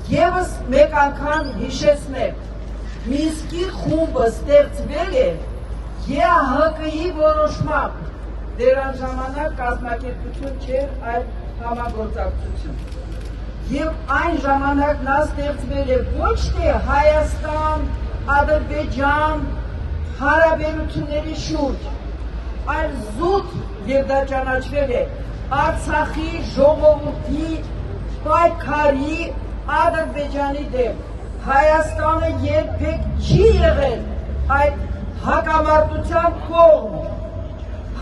Եվս մեկ անգամ հիշեցնեմ, Մինսկի խումբը ստեղծվել է ԵԱՀԿ-ի որոշմամբ, դերան ժամանակ կազմակերպություն չէր, այլ համագործակցություն։ Եվ այն ժամանակ նա ստեղծվել է ոչ թե Հայաստան, Ադրբեջան հարաբերությունների շուրջ, այլ զուտ, եւ դա ճանաչվել է Արցախի ժողովրդի պայքարի Ադրբեջանի դեմ։ Հայաստանը երբեք չի եղել այդ հակամարտության կողմ։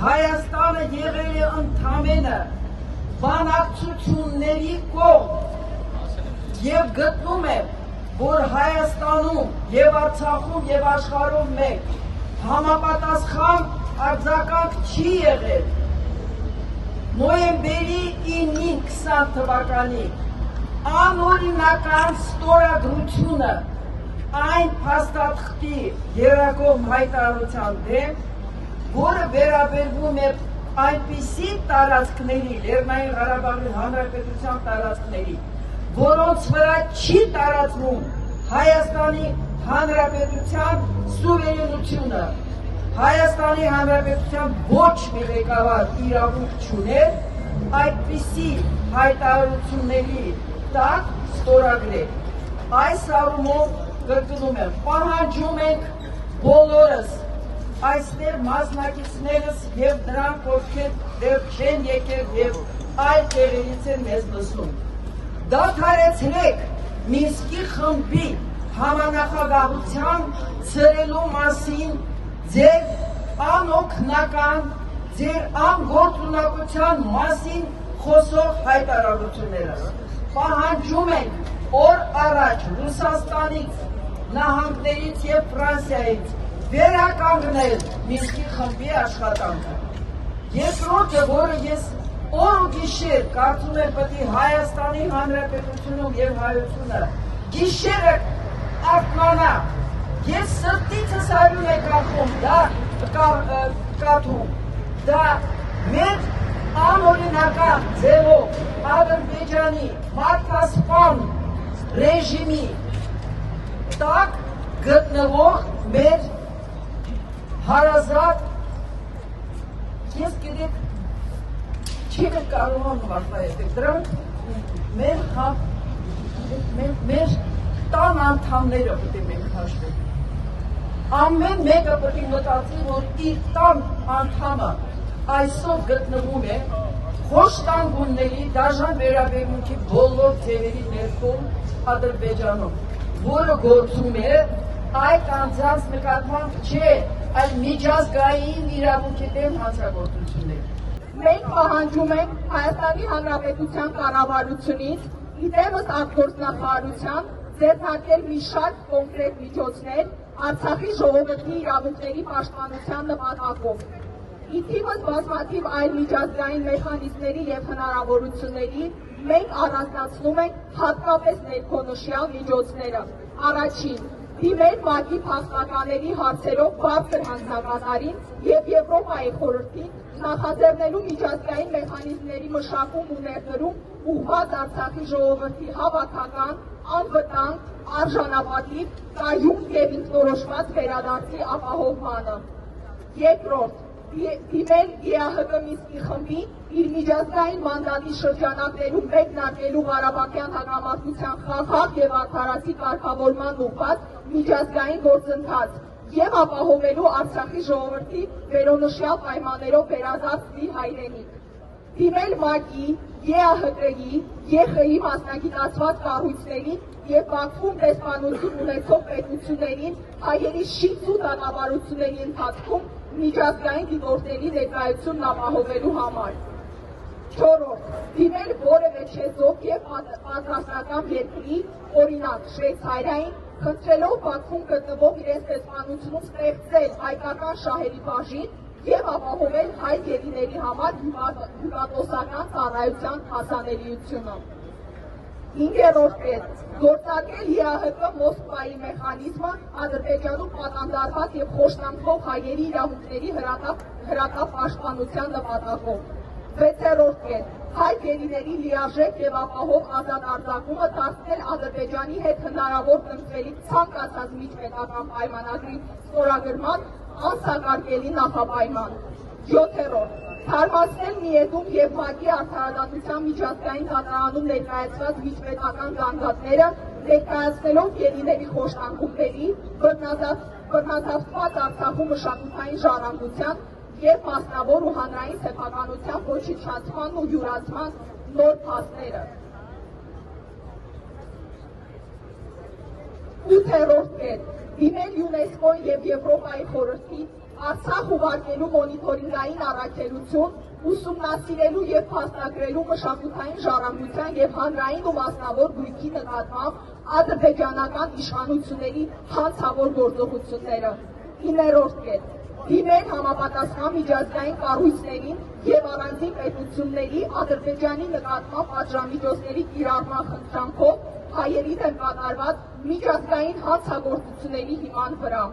Հայաստանը եղել է ընդամենը բանակցությունների կողմ եւ գտնում է, որ Հայաստանում եւ Արցախում եւ աշխարհում մեկ համապատասխան արձագանք չի եղել։ Նոյեմբերի 9-ին 20 թվականի անօրինական ստորագրությունը այն փաստաթղթի երակողմ հայտարարության դեմ, որը վերաբերվում է այնպիսի տարածքների, Լեռնային Ղարաբաղի Հանրապետության տարածքների, որոնց վրա չի տարածվում Հայաստանի Հանրապետության սուվերենությունը, Հայաստանի Հանրապետության ոչ մի ղեկավար իրավունք չուներ այդպիսի հայտարարությունների տակ ստորագրել։ Այս առումով կրկնում եմ, պահանջում ենք բոլորս, այստեղ մասնակիցներս եւ նրանք, ովքեր դեռ չեն եկել եւ այլ տեղերից են մեզ լսում։ Դադարեցրեք Մինսկի խմբի համանախագահության ցրելու մասին ձեր անօգնական, ձեր անգործունակության մասին խոսող հայտարարությունները։ Պահանջում ենք օր առաջ Ռուսաստանից, նահանգներից եւ Ֆրանսիայից վերականգնել Մինսկի խմբի աշխատանքը։ Երկրորդը, որը ես օր ու գիշեր կարծում եմ պետք է Հայաստանի Հանրապետությունում եւ հայությունը գիշերը արթնանա։ Ես սրտիցս հայրում եք ախում, դա կաթում, դա մեր անօրինական ձևով Ադրբեջանի մարդասպան ռեժիմի տակ գտնվող մեր հարազատ, ես գիտեք, չեք կարողանում արտահայտել, դրանք մեր տան անդամները պետք է մենք հաշվենք։ Ամեն մեկը պետք է մտածի, որ իր տան անդամը այսօր գտնվում է խոշտանգունների դաժան վերաբերմունքի բոլոր ձևերի ներքոմ Ադրբեջանում, որը գործում է այդ անձանց նկատմամբ չէ, այլ միջազգային իրավունքի դեմ հանցագործություններ։ Մենք պահանջում ենք Հայաստանի Հանրապետության կառավարությունից, իդեպս արտգործնախարարության ձեռնարկել մի շարք կոնկրետ միջոցներ Արցախի ժողովրդի իրավունքների պաշտպանության նպատակով։ Ի թիվս բազմաթիվ այլ միջազգային մեխանիզմների եւ հնարավորությունների մենք առանձնացնում ենք հատկապես ներքոնշյալ միջոցները։ Առաջին, դիմել ՄԱԿ-ի փախստականների հարցերով բարձր հանձնակատարին եւ Եվրոպայի խորհրդին նախաձեռնելու միջազգային մեխանիզմների մշակում ու ներդրում ուղղված Արցախի ժողովրդի հավաքական, անվտանգ, արժանապատիվ, կայուն եւ ինքնորոշված վերադարձի ապահովմանը։ Երկրորդ, դիմել ԵԱՀԿ Մինսկի խմբին իր միջազգային մանդատի շրջանակներում մեկնարկելու Ղարաբաղյան հակամարտության խաղաղ եւ արդարացի կարգավորման ուղղված միջազգային գործընթաց եւ ապահովելու Արցախի ժողովրդի վերոնշյալ պայմաններով վերադարձի հայրենիք։ Դիմել ՄԱԿ-ի, ԵԱՀԿ-ի, ԵԽ-ի մասնագիտացված կառույցներին եւ Բաքվում դեսպանություն ունեցող պետություններին հայերի շիտ ու դատավարությունների ընթացքում միջազգային դիտորդների ներկայությունն ապահովելու համար։ Չորրորդ, դիմել որևէ չեզոք եւ պատրաստական երկրի, օրինակ Շվեյցարիային, խնդրելով Բաքվում գտնվող իրենց դեսպանությունում ստեղծել հայկական շահերի բաժին եւ ապահովել հայ գերիների համար հյուպատոսական ծառայության հասանելիությունը։ Հինգերորդ կետ, գործարկել ԵԱՀԿ Մոսկվայի մեխանիզմը Ադրբեջանում պատանդարված եւ խոշտանգվող հայերի իրավունքների հրատապ պաշտպանության նպատակով։ Վեցերորդ կետ, հայ գերիների լիարժեք եւ ապահով ազատ արձակումը դարձնել Ադրբեջանի հետ հնարավոր կնքվելիք ցանկացած միջպետական պայմանագրի ստորագրման անսակարկելի նախապայման։ 7. Թարմացնել Միեդում եւ ՄԱԿ-ի արդարադատության միջազգային դատարանում ներկայացված միջպետական գանգատները, ներկայացնելով գերիների խոշտանգումների, բռնազավթված Արցախում մշակութային ժառանգության եւ մասնավոր ու հանրային սեփականության ոչնչացման ու յուրացման նոր փաստերը։ 8. կետ. Դիմել ՅՈՒՆԵՍԿՕ-ին եւ Եվրոպայի խորհրդին Արցախ ուղարկելու մոնիթորինգային առաքելություն, ուսումնասիրելու եւ փաստագրելու մշակութային ժառանգության եւ հանրային ու մասնավոր բույքի նկատմամբ ադրբեջանական իշխանությունների հանցավոր գործողությունները։ 9. կետ. Դիմել համապատասխան միջազգային կառույցներին եւ առանձին պետությունների Ադրբեջանի նկատմամբ պատժամիջոցների կիրառման խնդրանքով հայերի դեմ կատարված միջազգային հանցագործությունների հիման վրա։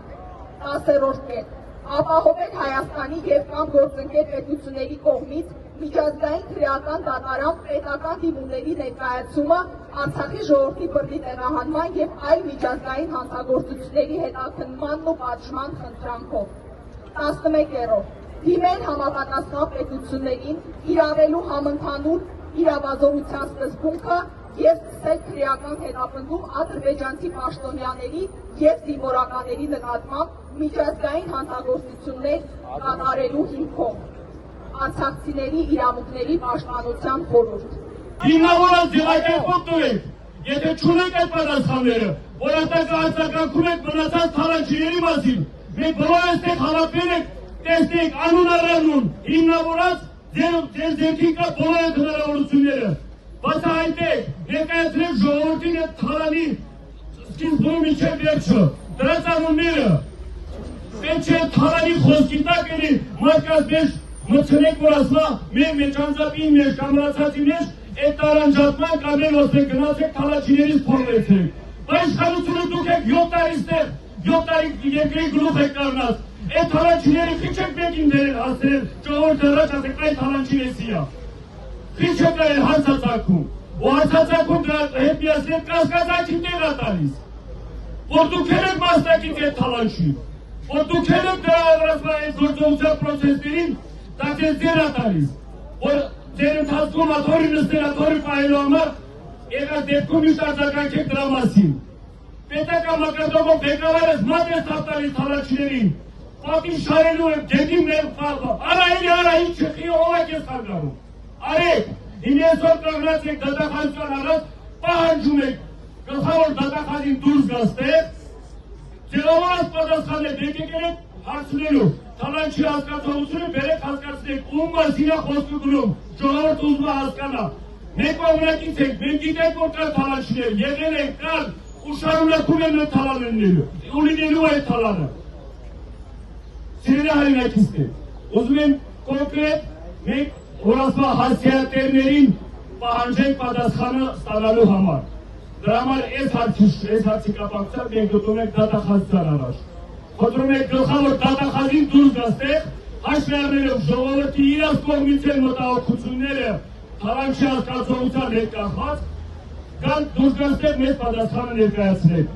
10. կետ. Ապահովել Հայաստանի եւ կամ գործընկեր պետությունների կողմից միջազգային քրեական դատարան պետական դիմումների ներկայացումը Արցախի ժողովրդի բռնի տեղահանման եւ այլ միջազգային հանցագործությունների հետաքննմանն ու պատժման խնդրանքով։ 11. Դիմել համապատասխան պետություններին իրավելու համընդհանուր իրավազորության սկզբունքը եւ սկսել քրեական հետապնդում ադրբեջանցի պաշտոնյաների եւ զինվորականների նկատմամբ միջազգային հանցագործություններ կատարելու հիմքով։ Արցախցիների իրավունքների պաշտպանության խորհուրդ։ Հիմնավորած ձևակերպում տվեք, եթե չունեք այդ պատասխանները, որ արտակարգում եք մնացած թալանչիների մասին, մենք բոլորս տեղ հավաքվել եք, տեսնեք անուն առանուն, հիմնավորած ձեր ձեռքին կա բոլոր այդ հնարավորությունները, բացահայտեք, ներկայացրեք ժողովրդին այդ թալանի սկիզբում մինչև վերջը, դրանց անունները, պետք չէ թալանի խոսքի տակ էլի մարդկանց մեջ մտցնեք, որ ասма մեր մեջանձապին մեջ, կամրացածի մեջ, այդ տարանջատման կամ էլ ոսեք գնացեք թալաչիներից փորվեցեք, բայց իշխանությունը դուք եք 7 տարի ստեղ, 7 տարի երկրի գլուխ եք կառնած, այդ թալանչիները քիչ եք մեկին դերել հասել, ժողովուրդը առաջ ասեք, այդ թալանչին էսիա։ Քիչ եք դերել հանցածակում, ու հանցածակում դրա հետ միասին կասկածանքի տեղ ա տալիս, որ դուք եք մասնակից այդ թալանչին, որ դուք եք դրա այս գործողության պրոցեսներին, դա ձեզ ձեր ա տալիս, որ ձեր ընթացքում աթորի նստել, աթորի պահելու համար, եղած դեպքում միշտ արձագանքեք դրա մասին։ Պետական մակարդակով ղեկավարս մատ է թափտալիս թալանչիներին, պատին շարելու եմ, դեպիմ եմ խաղը, արա, ինչ չխի, ով եք ես խանգարում, արեք, իմ եսօր կանգնած եք դատախազության առաջ, պահանջում եք, գլխավոր դատախազին դուրս գաստեք, ձևավորած պատասխանեք, եկեք եք հարցնելու, թալանչի հասկացողությունը բերեք հասկացնեք, ում մասին է խոսքը գնում, ժողովուրդը ուզում է հասկանա, մենք կողմնակից ենք, մենք գիտենք, որ կան թալանչիներ, եղել են, կան, ու շարունակում են այդ թալաններները, ու լինելու այդ թալանը։ Սիրելի հայրենակիցներ, ուզում եմ կոնկրետ մենք որ ասма հասցեատերներին պահանջենք պատասխանը ստանալու համար։ Դրա համար այս հարցի կապակցությամբ մենք գտնում ենք դատախազության առաջ։ Խնդրում ենք գլխավոր դատախազին դուրս գաստեք, հաշվի առնելով ժողովրդի իրաց կողմից են մտահոգությունները թալանչի հասկացողության հետ կախված, կան դուրս գաստեք մեզ պատասխանը ներկայացնեք։